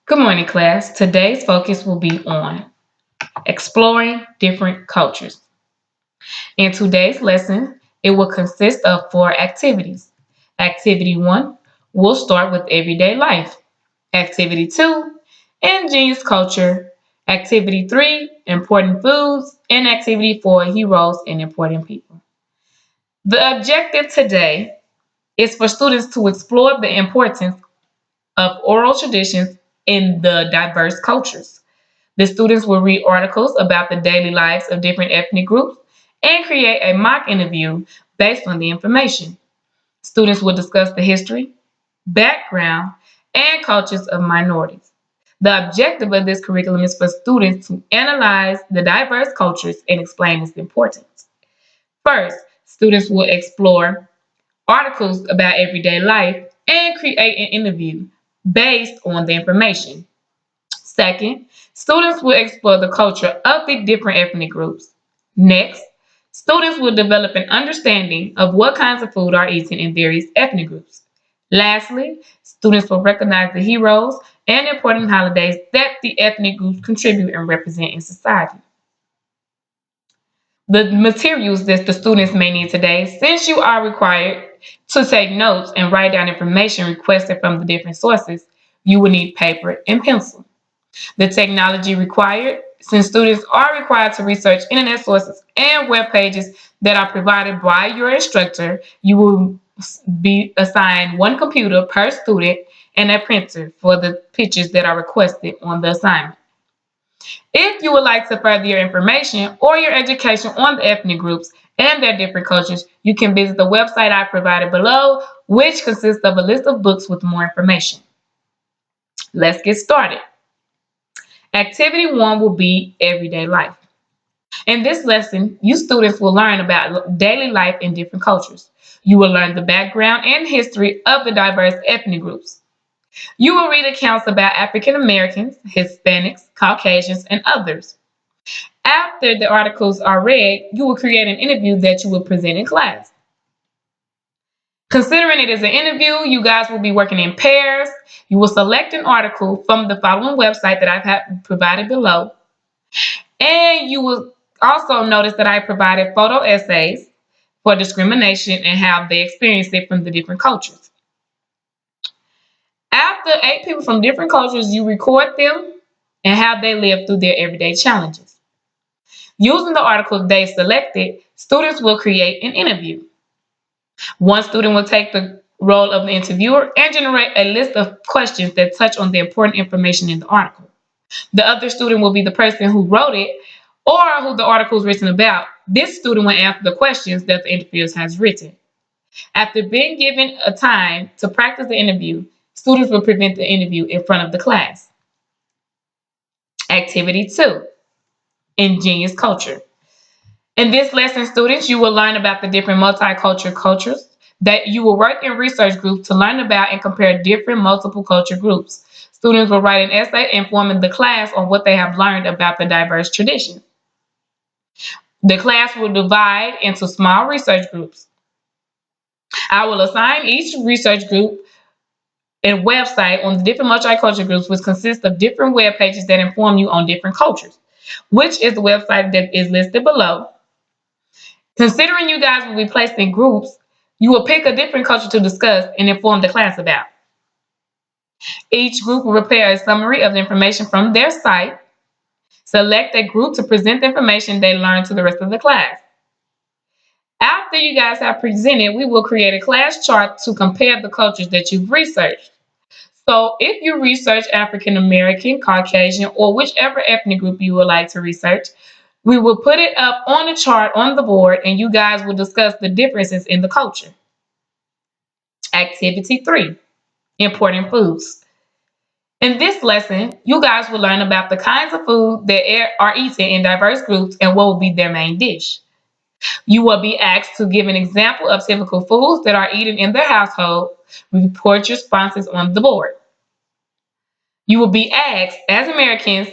Good morning, class. Today's focus will be on exploring different cultures. In today's lesson, it will consist of four activities. Activity 1 will start with everyday life. Activity 2, ingenious culture. Activity 3, important foods. And activity 4, heroes and important people. The objective today is for students to explore the importance of oral traditions in the diverse cultures. The students will read articles about the daily lives of different ethnic groups and create a mock interview based on the information. Students will discuss the history, background, and cultures of minorities. The objective of this curriculum is for students to analyze the diverse cultures and explain its importance. First, students will explore articles about everyday life and create an interview based on the information. Second, students will explore the culture of the different ethnic groups. Next, students will develop an understanding of what kinds of food are eaten in various ethnic groups. Lastly, students will recognize the heroes and important holidays that the ethnic groups contribute and represent in society. The materials that the students may need today, since you are required to take notes and write down information requested from the different sources, you will need paper and pencil. The technology required, since students are required to research internet sources and web pages that are provided by your instructor, you will be assigned one computer per student and a printer for the pictures that are requested on the assignment. If you would like to further your information or your education on the ethnic groups and their different cultures, you can visit the website I provided below, which consists of a list of books with more information. Let's get started. Activity 1 will be everyday life. In this lesson, you students will learn about daily life in different cultures. You will learn the background and history of the diverse ethnic groups. You will read accounts about African Americans, Hispanics, Caucasians, and others. After the articles are read, you will create an interview that you will present in class. Considering it is an interview, you guys will be working in pairs. You will select an article from the following website that I've provided below. And you will also notice that I provided photo essays for discrimination and how they experience it from the different cultures. After 8 people from different cultures, you record them and how they live through their everyday challenges. Using the articles they selected, students will create an interview. One student will take the role of the interviewer and generate a list of questions that touch on the important information in the article. The other student will be the person who wrote it or who the article is written about. This student will answer the questions that the interviewer has written. After being given a time to practice the interview, students will present the interview in front of the class. Activity 2, ingenious culture. In this lesson, students, you will learn about the different multicultural cultures that you will work in research groups to learn about and compare different multiple culture groups. Students will write an essay informing the class on what they have learned about the diverse traditions. The class will divide into small research groups. I will assign each research group a website on the different multicultural groups, which consists of different web pages that inform you on different cultures, which is the website that is listed below. Considering you guys will be placed in groups, you will pick a different culture to discuss and inform the class about. Each group will prepare a summary of the information from their site. Select a group to present the information they learned to the rest of the class. After you guys have presented, we will create a class chart to compare the cultures that you've researched. So if you research African American, Caucasian, or whichever ethnic group you would like to research, we will put it up on a chart on the board and you guys will discuss the differences in the culture. Activity 3, important foods. In this lesson, you guys will learn about the kinds of food that are eaten in diverse groups and what will be their main dish. You will be asked to give an example of typical foods that are eaten in their household. Report your responses on the board. You will be asked, as Americans,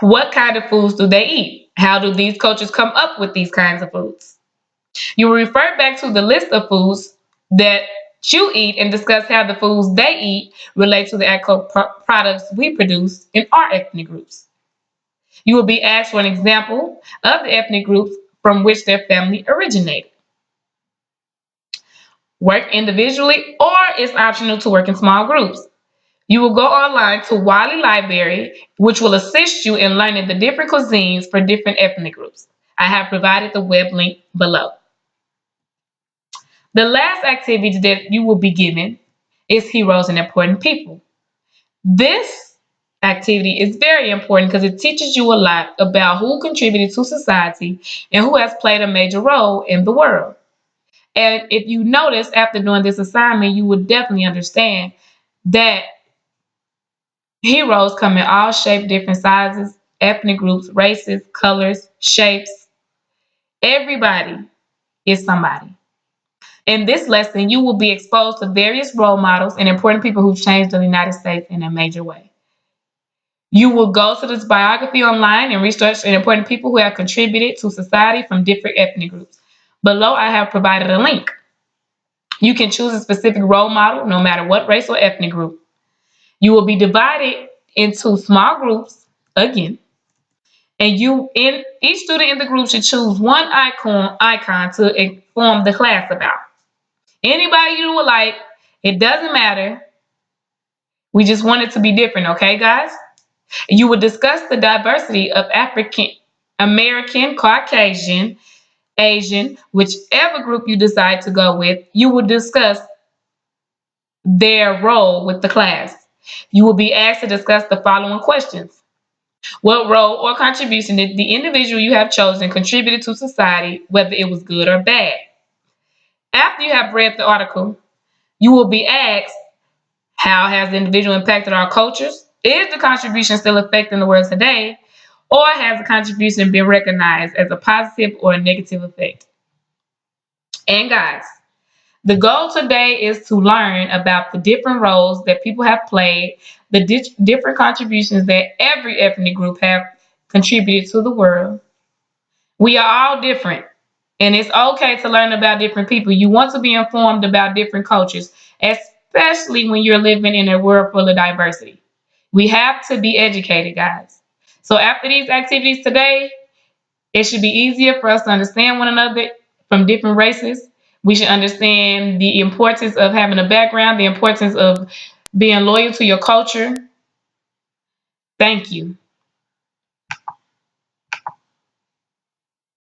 what kind of foods do they eat? How do these cultures come up with these kinds of foods? You will refer back to the list of foods that you eat and discuss how the foods they eat relate to the actual products we produce in our ethnic groups. You will be asked for an example of the ethnic groups from which their family originated. Work individually, or it's optional to work in small groups. You will go online to Wiley Library, which will assist you in learning the different cuisines for different ethnic groups. I have provided the web link below. The last activity that you will be given is Heroes and Important People. This activity is very important because it teaches you a lot about who contributed to society and who has played a major role in the world. And if you notice after doing this assignment, you would definitely understand that heroes come in all shapes, different sizes, ethnic groups, races, colors, shapes. Everybody is somebody. In this lesson, you will be exposed to various role models and important people who've changed the United States in a major way. You will go to this biography online and research important people who have contributed to society from different ethnic groups. Below, I have provided a link. You can choose a specific role model, no matter what race or ethnic group. You will be divided into small groups again, and each student in the group should choose one icon to inform the class about. Anybody you would like, it doesn't matter. We just want it to be different, okay, guys? You will discuss the diversity of African American, Caucasian, Asian, whichever group you decide to go with. You will discuss their role with the class. You will be asked to discuss the following questions. What role or contribution did the individual you have chosen contributed to society, whether it was good or bad? After you have read the article, you will be asked, how has the individual impacted our cultures? Is the contribution still affecting the world today? Or has the contribution been recognized as a positive or a negative effect? And guys, the goal today is to learn about the different roles that people have played, the different contributions that every ethnic group have contributed to the world. We are all different, and it's okay to learn about different people. You want to be informed about different cultures, especially when you're living in a world full of diversity. We have to be educated, guys. So after these activities today, it should be easier for us to understand one another from different races. We should understand the importance of having a background, the importance of being loyal to your culture. Thank you.